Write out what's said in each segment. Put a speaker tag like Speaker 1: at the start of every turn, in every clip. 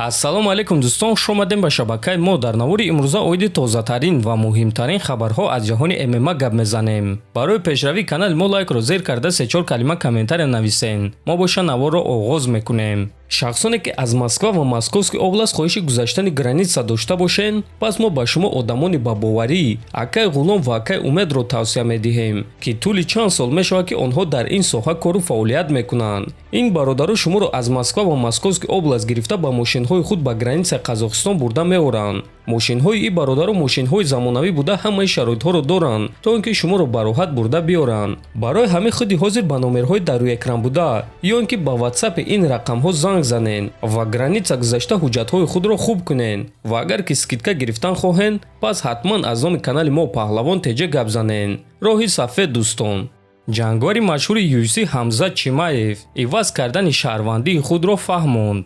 Speaker 1: ассалому алайкум дӯстон, хуш омадем ба шабакаи мо. Дар навори имрӯза оиди тозатарин ва муҳимтарин хабарҳо аз ҷаҳони ММА гап мезанем. Барои пешравии канали мо лайкро зер карда 3-4 калима комментария нависен. мо боша наворро оғоз мекунем. шахсоне ки аз Москва ва Московский област хоҳиши гузаштани граница дошта бошен, пас мо ба шумо одамони бабоварӣ, акай ғулом ва акай умедро тавсия медиҳем, ки тӯли чанд сол мешавад ки онҳо дар ин соҳа кору фаъолият мекунанд. ин бародаро шуморо аз Москва ва Московский област гирифта ба мошинҳои худ ба границаи Қазоқистон бурда меоранд. мошинҳои ин бародаро мошинҳои замонавӣ буда ҳамаи шароитҳоро доранд, то ин ки шуморо ба роҳат бурда биёранд. барои ҳамаи худи ҳозир ба номерҳои дар рӯи экран буда ё ин ки ба ватсапи ин рақамҳо занг занен ва граница гузашта ҳуҷҷатҳои худро хуб кунен ва агар ки скидка гирифтан хоҳен, пас ҳатман аз номи канали мо Паҳлавон теҷа гап занен. роҳи сафед дӯстон. ҷангвари машҳури UFC Ҳамзат Чимаев иваз кардани шаҳрвандии худро фаҳмонд.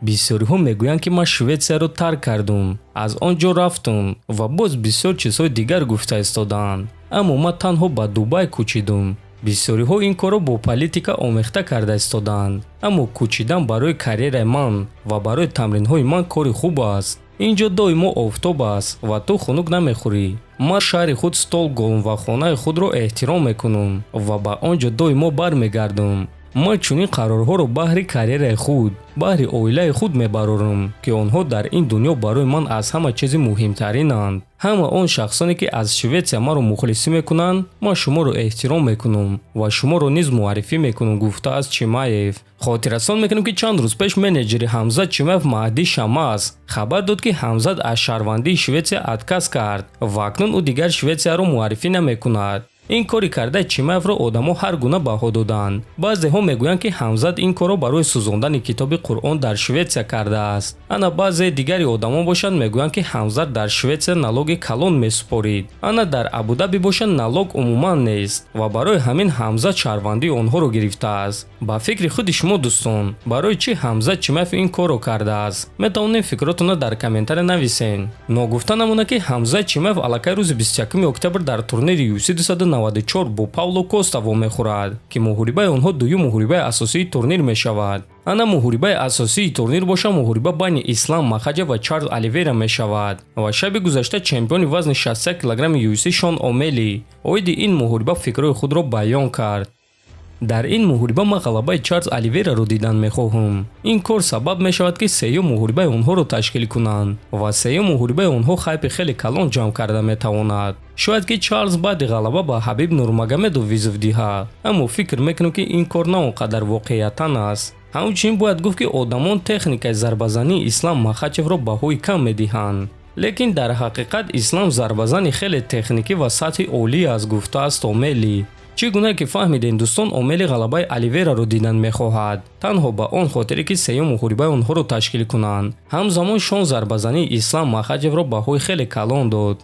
Speaker 1: бисёриҳо мегӯянд ки ман Шветсияро тарк кардум, аз он ҷо рафтум ва боз бисёр чизҳои дигар гуфта истодаанд, аммо ман танҳо ба Дубай кӯчидум. бисёриҳо ин корро бо политика омехта карда истодаанд, аммо кӯчидан барои карьераи ман ва барои тамринҳои ман кори хуб аст. инҷо доимо офтоб аст ва ту хунук намехӯрӣ. ман шаҳри худ Стокгольм ва хонаи худро эҳтиром мекунам ва ба он ҷо доимо бармегардам. ман чунин қарорҳоро баҳри карьераи худ, баҳри оилаи худ мебарорам, ки онҳо дар ин дунё барои ман аз ҳама чизи муҳимтаринанд. ҳама он шахсоне ки аз Шветсия маро мухлисӣ мекунанд, ман шуморо эҳтиром мекунам ва шуморо низ муаррифӣ мекунам, гуфтааст Чимаев. хотиррасон мекунем ки чанд рӯз пеш менеҷери Ҳамзат Чимаев Маҳдӣ Шамас хабар дод ки Ҳамзат аз шаҳрвандии Шветсия отказ кард ва акнун ӯ дигар Шветсияро муаррифӣ намекунад. ин кори кардаи Чимаевро одамо ҳар гуна баҳо доданд. баъзеҳо мегӯянд ки Ҳамзат ин корро барои сӯзондани китоби Қуръон дар Шветсия кардааст. ана баъзе дигари одамо бошанд мегӯянд ки Ҳамзат дар Шветсия налоги калон месупорид. ана дар Абудаби бошанд налог умуман нест ва барои ҳамин Ҳамзат шаҳрвандии онҳоро гирифтааст. ба фикри худи шумо дӯстон, барои чӣ Ҳамзат Чимаев ин корро кардааст? метавонед фикротонро дар комментария нависен. ногуфта намона ки Ҳамзат Чимаев аллакай рӯзи 21 октябр дар турнири UFC 294 бо Пауло Коста вомехӯрад, ки муҳорибаи онҳо дуюм муҳорибаи асосии турнир мешавад. ана муҳорибаи асосии турнир боша муҳориба байни Ислам Махаҷев ва Чарлз Оливейра мешавад ва шаби гузашта чемпиони вазни 61 килограмми UFC Шон Омели оиди ин муҳориба фикрҳои худро баён кард. дар ин муҳориба ман ғалабаи Чарлз Оливейраро дидан мехоҳам. ин кор сабаб мешавад ки сеюм муҳорибаи онҳоро ташкил кунанд ва сеюм муҳорибаи онҳо хайпи хеле калон ҷамъ карда метавонад. шояд ки Чарлз баъди ғалаба ба Ҳабиб Нурмагомедов визов диҳад, аммо фикр мекунам ки ин кор на он қадар воқеиятан аст. ҳамчунин бояд гуфт ки одамон техникаи зарбазании Ислам Махачевро баҳои кам медиҳанд, лекин дар ҳақиқат Ислам зарбазани хеле техникӣ ва сатҳи олӣ аст, гуфтааст Омели. чӣ гуна ки фаҳмидем дӯстон, Омели ғалабаи Оливейраро дидан мехоҳад, танҳо ба он хотире ки сеюм муҳорибаи онҳоро ташкил кунанд. ҳамзамон Шон зарбазании Ислам Махачевро баҳои хеле калон дод.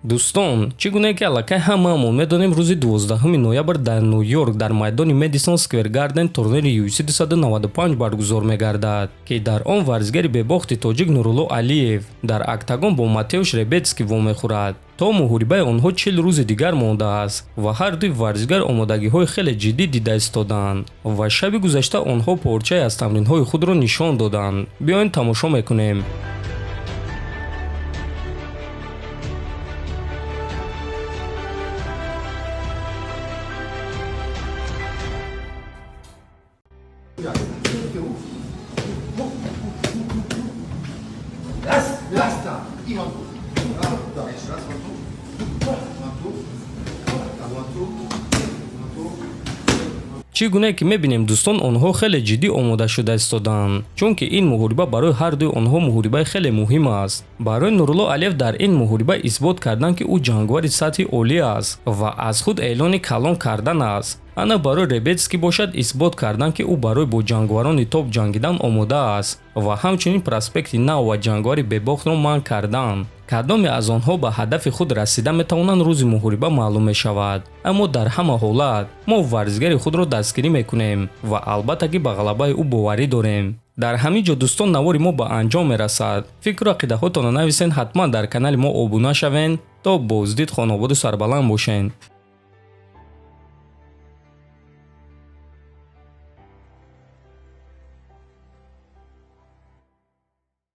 Speaker 1: дӯстон, чӣ гуна ки аллакай ҳамаамон медонем, рӯзи 12 ноябр дар Нью-Йорк дар майдони Мэдисон Сквер Гарден турнири UFC 295 баргузор мегардад, ки дар он варзигари бебохти тоҷик Нурулло Алиев дар октагон бо Матеуш Ребецкий вомехӯрад. то муҳорибаи онҳо 40 рӯзи дигар мондааст ва ҳар дуи варзигар омодагиҳои хеле ҷиддӣ дида истоданд ва шаби гузашта онҳо порчае аз тамринҳои худро нишон доданд. биёед тамошо мекунем. чӣ гуна ки мебинем дӯстон, онҳо хеле ҷиддӣ омода шуда истоданд, чунки ин муҳориба барои ҳар дуи онҳо муҳорибаи хеле муҳим аст. барои Нурулло Алиев дар ин муҳориба исбот кардан ки ӯ ҷангвари сатҳи олӣ аст ва аз худ эълони калон кардан аст. ана барои Ребецкий бошад исбот кардан ки ӯ барои бо ҷангварони топ ҷангидан омода аст ва ҳамчунин проспекти нав ва ҷангвари бебохтро манъ кардан. кадоме аз онҳо ба ҳадафи худ расида метавонанд рӯзи муҳориба маълум мешавад, аммо дар ҳама ҳолат мо варзигари худро дастгирӣ мекунем ва албатта ки ба ғалабаи ӯ боварӣ дорем. дар ҳамин ҷо дӯстон, навори мо ба анҷом мерасад. фикру ақидаҳотонро нависен, ҳатман дар канали мо обуна шавен. то боздид, хонободу сарбаланд бошен.